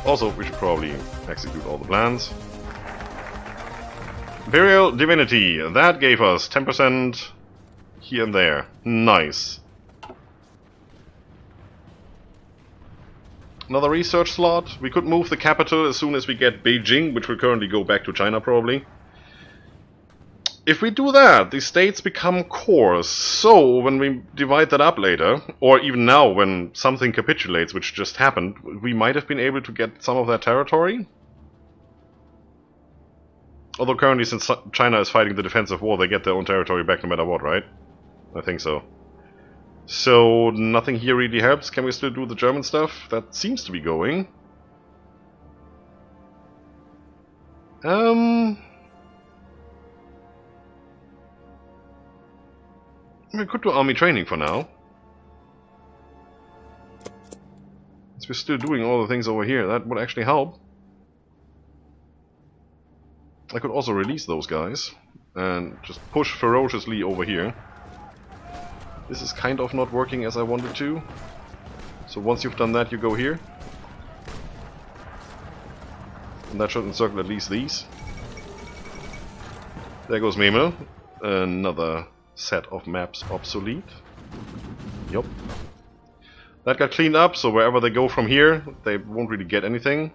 Also, we should probably execute all the plans. Imperial Divinity, that gave us 10% here and there. Nice. Another research slot. We could move the capital as soon as we get Beijing, which will currently go back to China probably. If we do that, the states become cores. So when we divide that up later, or even now when something capitulates, which just happened, we might have been able to get some of that territory. Although currently, since China is fighting the defensive war, they get their own territory back no matter what, right? I think so. So, nothing here really helps. Can we still do the German stuff? That seems to be going. We could do army training for now. Since we're still doing all the things over here, that would actually help. I could also release those guys and just push ferociously over here. This is kind of not working as I wanted to. So once you've done that, you go here. And that should encircle at least these. There goes Memel. Another set of maps obsolete. Yup. That got cleaned up, so wherever they go from here, they won't really get anything.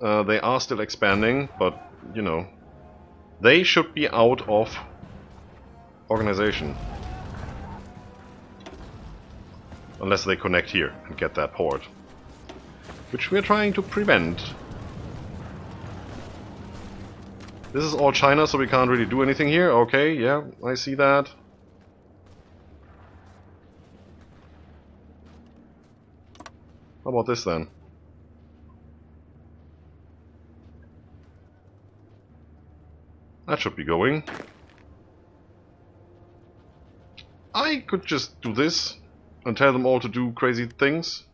They are still expanding, but, you know, they should be out of organization. Unless they connect here and get that port. Which we are trying to prevent. This is all China, so we can't really do anything here. Okay, yeah, I see that. How about this then? That should be going. I could just do this and tell them all to do crazy things.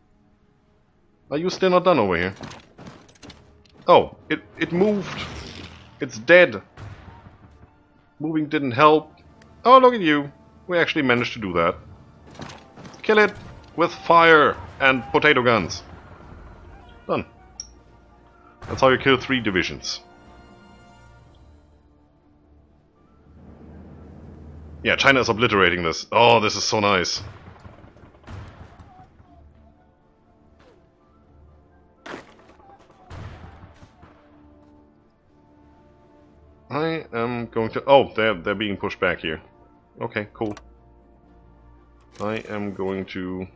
Are you still not done over here? Oh, it moved. It's dead. Moving didn't help. Oh, look at you. We actually managed to do that. Kill it with fire and potato guns. Done. That's how you kill 3 divisions. Yeah, China is obliterating this. Oh, this is so nice. I am going to... Oh, they're being pushed back here. Okay, cool. I am going to...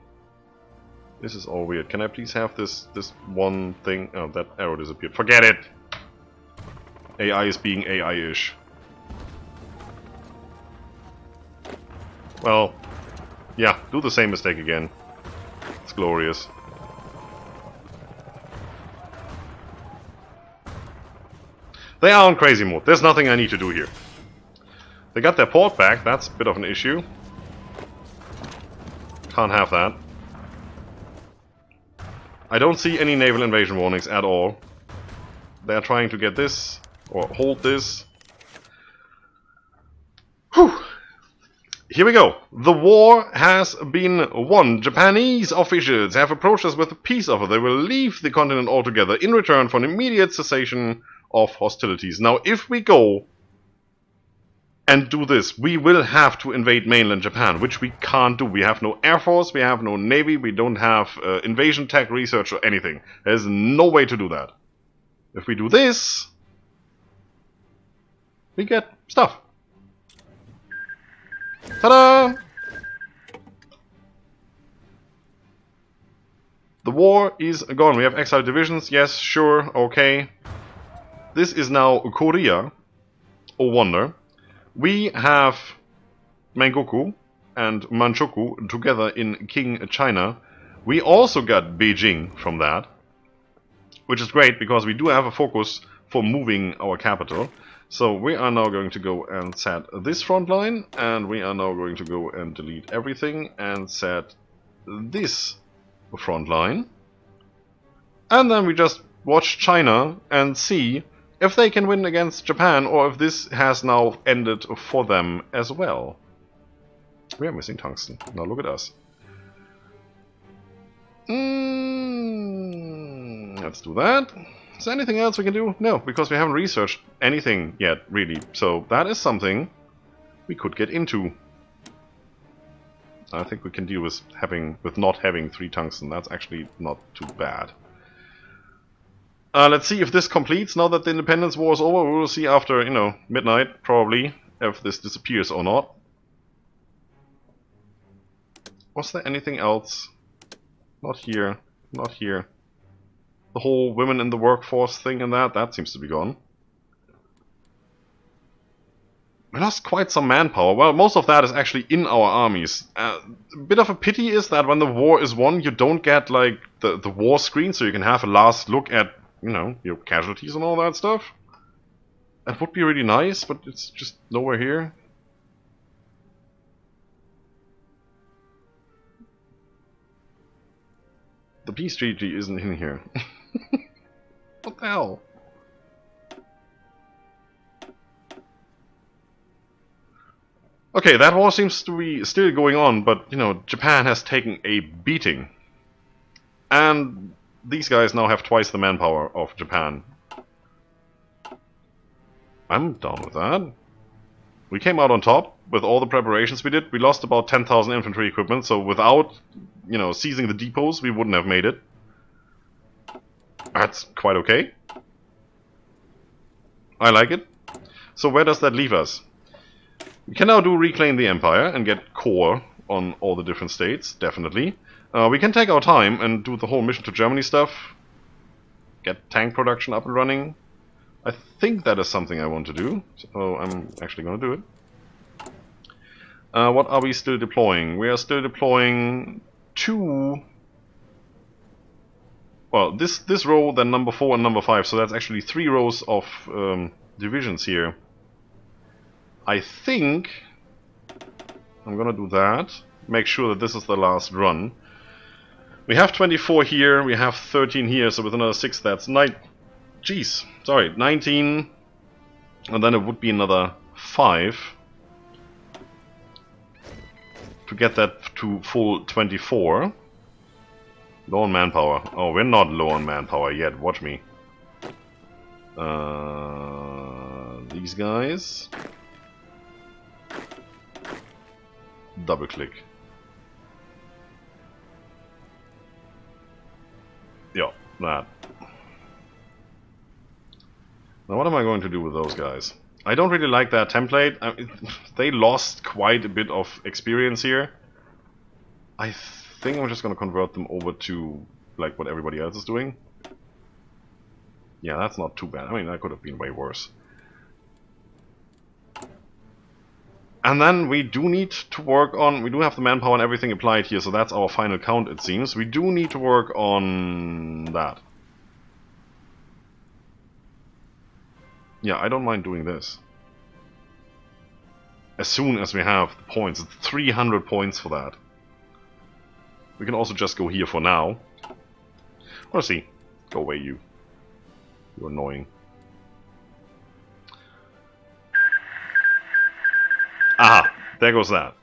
This is all weird. Can I please have this one thing? Oh, that arrow disappeared. Forget it! AI is being AI-ish. Well, yeah, do the same mistake again. It's glorious. They are on crazy mode. There's nothing I need to do here. They got their port back. That's a bit of an issue. Can't have that. I don't see any naval invasion warnings at all. They're trying to get this, or hold this. Whew! Here we go. The war has been won. Japanese officials have approached us with a peace offer. They will leave the continent altogether in return for an immediate cessation of hostilities. Now, if we go and do this, we will have to invade mainland Japan, which we can't do. We have no air force, we have no navy, we don't have invasion tech research or anything. There's no way to do that. If we do this, we get stuff. Ta-da! The war is gone. We have exiled divisions. Yes, sure, okay. This is now Korea. Oh wonder. We have Manchukuo and Manchukuo together in King China. We also got Beijing from that, which is great because we do have a focus for moving our capital. So we are now going to go and set this front line, and we are now going to go and delete everything and set this front line. And then we just watch China and see if they can win against Japan, or if this has now ended for them as well. We are missing tungsten. Now look at us. Let's do that. Is there anything else we can do? No, because we haven't researched anything yet, really. So that is something we could get into. I think we can deal with not having 3 tungsten. That's actually not too bad. Let's see if this completes now that the Independence War is over. We will see after, you know, midnight, probably, if this disappears or not. Was there anything else? Not here. Not here. The whole women in the workforce thing and that seems to be gone. We lost quite some manpower. Well, most of that is actually in our armies. A bit of a pity is that when the war is won, you don't get, like, the war screen, so you can have a last look at, you know, your casualties and all that stuff. That would be really nice, but it's just nowhere here. The peace treaty isn't in here. What the hell? Okay, that war seems to be still going on, but, you know, Japan has taken a beating. And these guys now have twice the manpower of Japan. I'm down with that. We came out on top with all the preparations we did. We lost about 10,000 infantry equipment, so without, you know, seizing the depots, we wouldn't have made it. That's quite okay. I like it. So where does that leave us? We can now do Reclaim the Empire and get core on all the different states, definitely. We can take our time and do the whole mission to Germany stuff. Get tank production up and running. I think that is something I want to do, so I'm actually going to do it. What are we still deploying? We are still deploying 2... Well, this row, then number 4 and number 5, so that's actually 3 rows of divisions here. I think I'm gonna do that. Make sure that this is the last run. We have 24 here, we have 13 here, so with another 6 that's 19, and then it would be another 5 to get that to full 24. Low on manpower. Oh, we're not low on manpower yet, watch me. These guys. Double click. Yeah, that. Now what am I going to do with those guys? I don't really like that template. They lost quite a bit of experience here. I think I'm just going to convert them over to like what everybody else is doing. Yeah, that's not too bad. I mean, that could have been way worse. And then we do need to work on... We do have the manpower and everything applied here, so that's our final count, it seems. We do need to work on that. Yeah, I don't mind doing this. As soon as we have the points. It's 300 points for that. We can also just go here for now. Let's see. Go away, you. You're annoying. Aha! There goes that.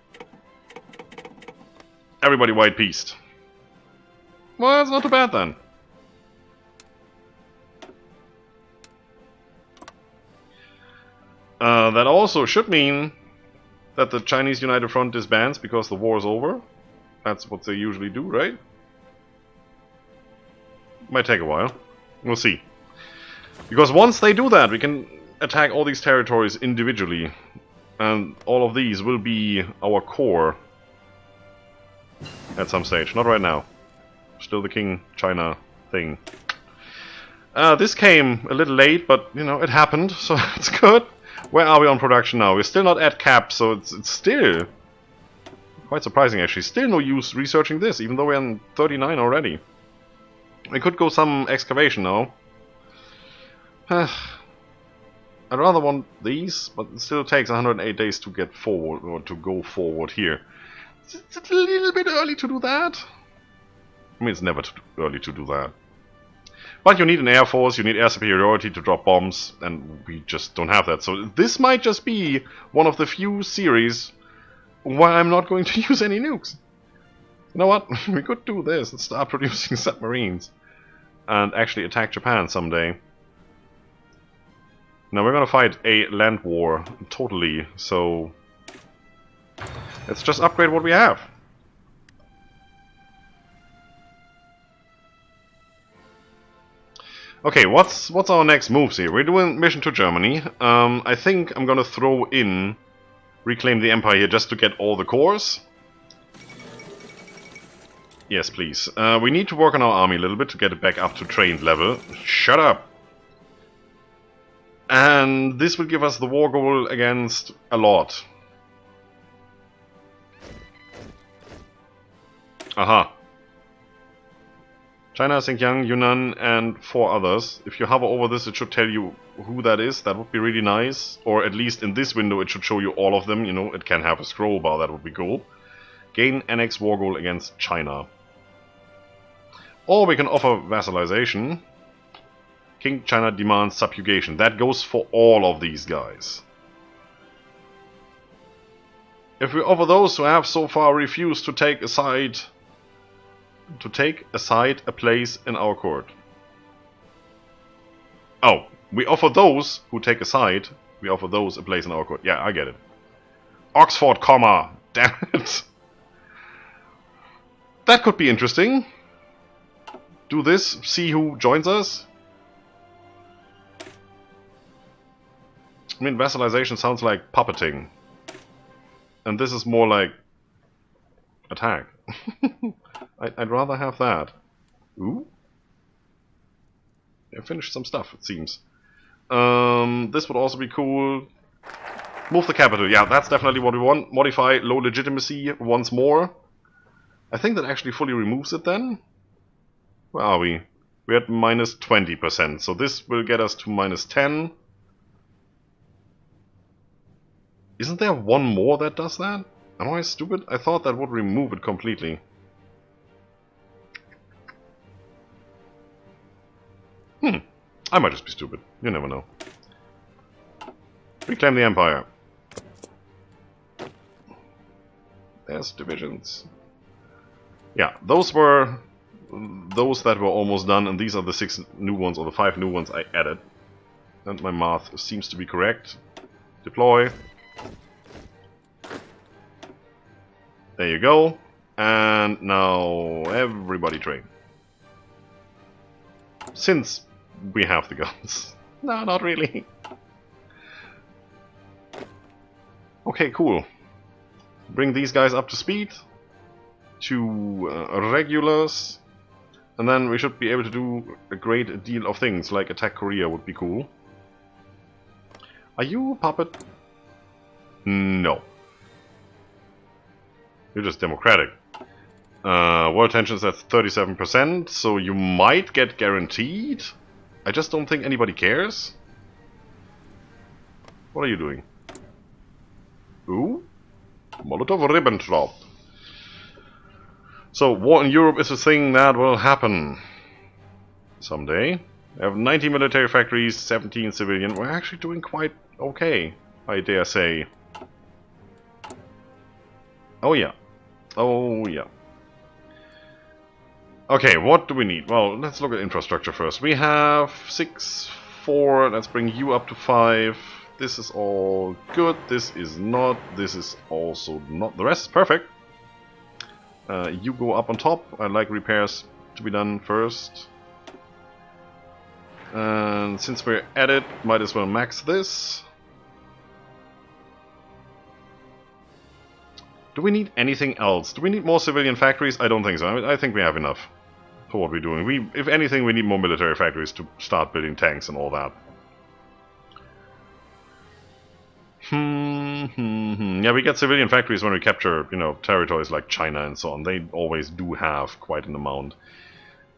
Everybody white pieced. Well, that's not too bad then. That also should mean that the Chinese United Front disbands because the war is over. That's what they usually do, right? Might take a while. We'll see. Because once they do that, we can attack all these territories individually. And all of these will be our core at some stage. Not right now. Still the King China thing. This came a little late, but, you know, it happened, so it's good. Where are we on production now? We're still not at cap, so it's still quite surprising, actually. Still no use researching this, even though we're on 39 already. We could go some excavation now. I'd rather want these, but it still takes 108 days to get forward, or to go forward here. It's a little bit early to do that. I mean, it's never too early to do that. But you need an air force, you need air superiority to drop bombs, and we just don't have that. So this might just be one of the few series where I'm not going to use any nukes. You know what? We could do this and start producing submarines. and actually attack Japan someday. Now we're gonna fight a land war, totally, so let's just upgrade what we have. Okay, what's our next moves here? We're doing mission to Germany. I think I'm gonna throw in Reclaim the Empire here just to get all the cores. Yes, please. We need to work on our army a little bit to get it back up to trained level. Shut up! And this will give us the war goal against a lot. Aha. China, Xinjiang, Yunnan, and 4 others. If you hover over this, it should tell you who that is. That would be really nice. Or at least in this window, it should show you all of them. You know, it can have a scroll bar. That would be cool. Gain annex war goal against China. Or we can offer vassalization. King China demands subjugation. That goes for all of these guys. If we offer those who have so far refused to take aside a place in our court. Oh, we offer those who take aside, we offer those a place in our court. Yeah, I get it. Oxford, comma, damn it. That could be interesting. Do this, see who joins us. I mean, vassalization sounds like puppeting. And this is more like attack. I'd rather have that. Ooh. I finished some stuff, it seems. This would also be cool. Move the capital. Yeah, that's definitely what we want. Modify low legitimacy once more. I think that actually fully removes it then. Where are we? We're at minus 20%, so this will get us to minus 10. Isn't there one more that does that? Am I stupid? I thought that would remove it completely. I might just be stupid. You never know. Reclaim the Empire. There's divisions. Yeah, those were those that were almost done, and these are the 6 new ones, or the 5 new ones I added. And my math seems to be correct. Deploy. There you go. And now everybody train. Since we have the guns. No, not really. Okay, cool. Bring these guys up to speed. To regulars. And then we should be able to do a great deal of things, like attack Korea would be cool. Are you a puppet? No. You're just democratic. World tensions at 37%, so you might get guaranteed. I just don't think anybody cares. What are you doing? Ooh? Molotov Ribbentrop. So, war in Europe is a thing that will happen someday. We have 90 military factories, 17 civilian. We're actually doing quite okay, I dare say. Oh yeah. Oh yeah. Okay, what do we need? Well, let's look at infrastructure first. We have 6, 4, let's bring you up to 5. This is all good, this is not, this is also not. The rest is perfect. You go up on top. I'd like repairs to be done first. And since we're at it, might as well max this. Do we need anything else? Do we need more civilian factories? I don't think so. I think we have enough for what we're doing. If anything, we need more military factories to start building tanks and all that. Yeah, we get civilian factories when we capture, you know, territories like China and so on. They always do have quite an amount.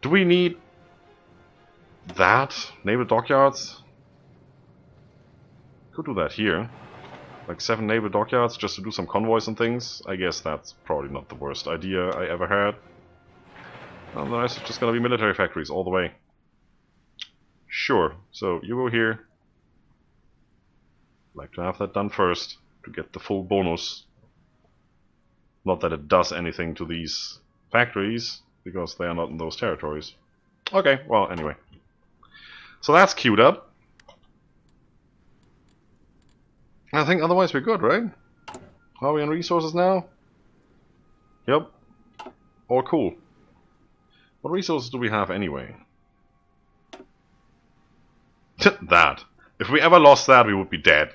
Do we need that? Naval dockyards? Could do that here. Like 7 naval dockyards just to do some convoys and things. I guess that's probably not the worst idea I ever had. Otherwise, it's just gonna be military factories all the way. Sure, so you go here. Like to have that done first to get the full bonus. Not that it does anything to these factories, because they are not in those territories. Okay, well, anyway. So that's queued up. I think otherwise we're good, right? Are we on resources now? Yep. All cool. What resources do we have anyway? That. If we ever lost that, we would be dead.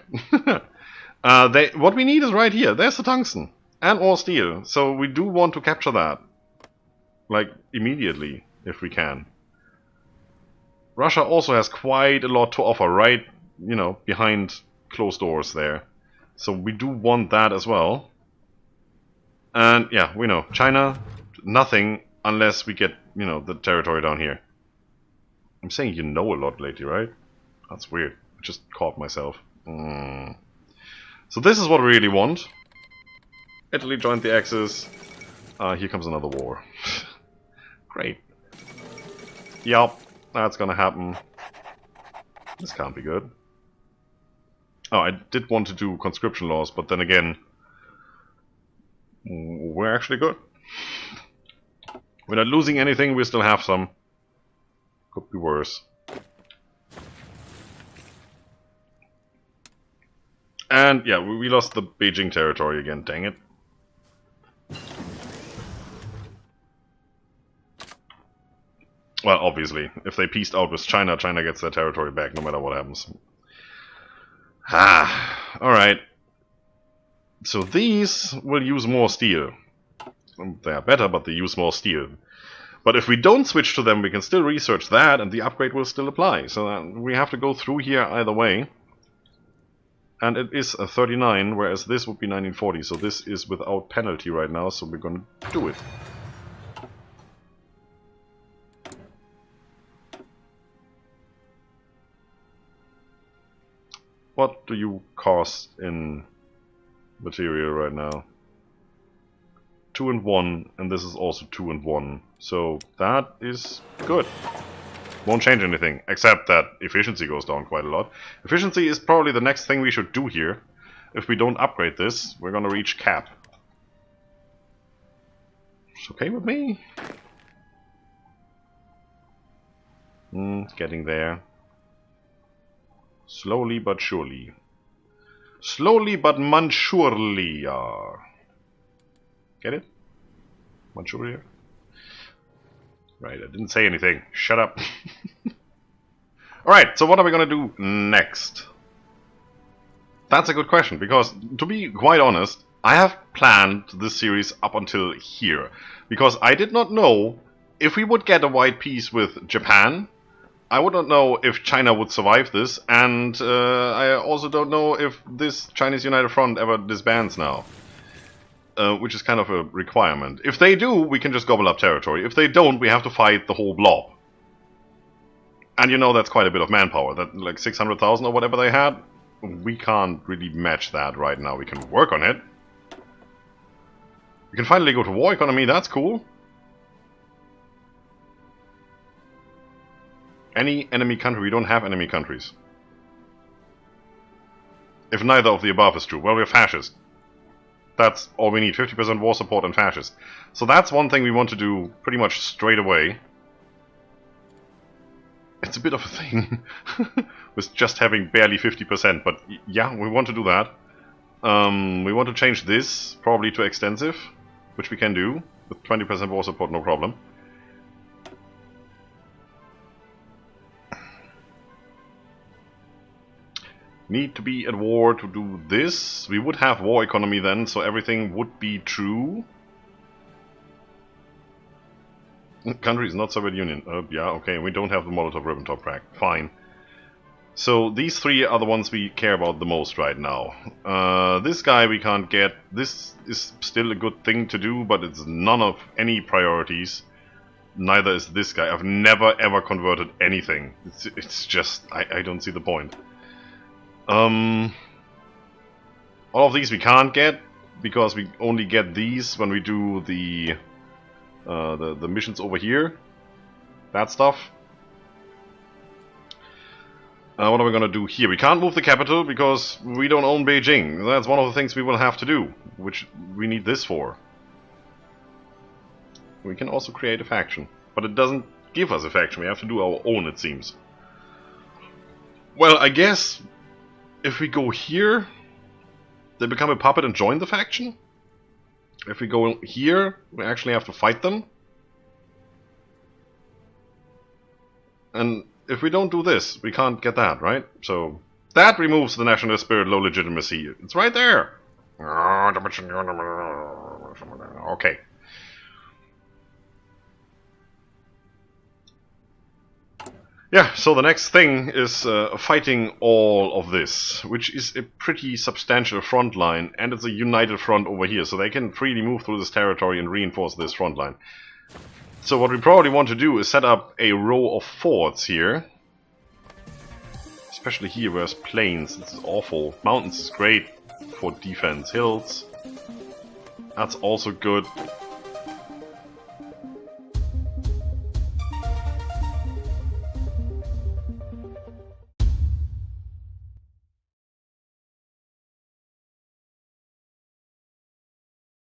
What we need is right here. There's the tungsten. And all steel. So we do want to capture that. Like, immediately, if we can. Russia also has quite a lot to offer, right? You know, behind closed doors there. So we do want that as well. And yeah, we know. China, nothing unless we get, you know, the territory down here. I'm saying you know a lot lately, right? That's weird. I just caught myself. So this is what we really want. Italy joined the Axis. Here comes another war. Great. Yup, that's gonna happen. This can't be good. Oh, I did want to do conscription laws, but then again, we're actually good. We're not losing anything, we still have some. Could be worse. And yeah, we lost the Beijing territory again, dang it. Well, obviously, if they pieced out with China, China gets their territory back no matter what happens. Alright. So these will use more steel. They are better, but they use more steel. But if we don't switch to them, we can still research that, and the upgrade will still apply. So we have to go through here either way. And it is a 39, whereas this would be 1940. So this is without penalty right now, so we're gonna do it. What do you cost in material right now? 2 and 1, and this is also 2 and 1. So that is good. Won't change anything, except that efficiency goes down quite a lot. Efficiency is probably the next thing we should do here. If we don't upgrade this, we're gonna reach cap. It's okay with me. Getting there. Slowly but surely. Slowly but Manchuria. Get it? Manchuria? Right, I didn't say anything. Shut up. Alright, so what are we gonna do next? That's a good question, because to be quite honest, I have planned this series up until here. Because I did not know if we would get a white peace with Japan. I would not know if China would survive this, and I also don't know if this Chinese United Front ever disbands now. Which is kind of a requirement. If they do, we can just gobble up territory. If they don't, we have to fight the whole blob. And you know that's quite a bit of manpower. That like 600,000 or whatever they had. We can't really match that right now. We can work on it. We can finally go to war economy. That's cool. Any enemy country. We don't have enemy countries. If neither of the above is true. Well, we're fascist. That's all we need, 50% war support and fascist. So that's one thing we want to do pretty much straight away. It's a bit of a thing with just having barely 50%, but yeah, we want to do that. We want to change this probably to extensive, which we can do with 20% war support, no problem. Need to be at war to do this. We would have war economy then, so everything would be true. Country is not Soviet Union. Yeah, okay, we don't have the Molotov-Ribbentrop Pact. Fine. So these three are the ones we care about the most right now. This guy we can't get. This is still a good thing to do, but it's none of any priorities. Neither is this guy. I've never ever converted anything. It's just, I don't see the point. All of these we can't get because we only get these when we do the missions over here. That stuff. What are we gonna do here? We can't move the capital because we don't own Beijing. That's one of the things we will have to do, which we need this for. We can also create a faction, but it doesn't give us a faction. We have to do our own, it seems. Well, I guess if we go here, they become a puppet and join the faction. If we go here, we actually have to fight them. And if we don't do this, we can't get that, right? So that removes the nationalist spirit, low legitimacy. It's right there. Okay. Yeah, so the next thing is fighting all of this, which is a pretty substantial front line, and it's a united front over here, so they can freely move through this territory and reinforce this front line. So what we probably want to do is set up a row of forts here. Especially here where there's plains, this is awful. Mountains is great for defense. Hills, that's also good.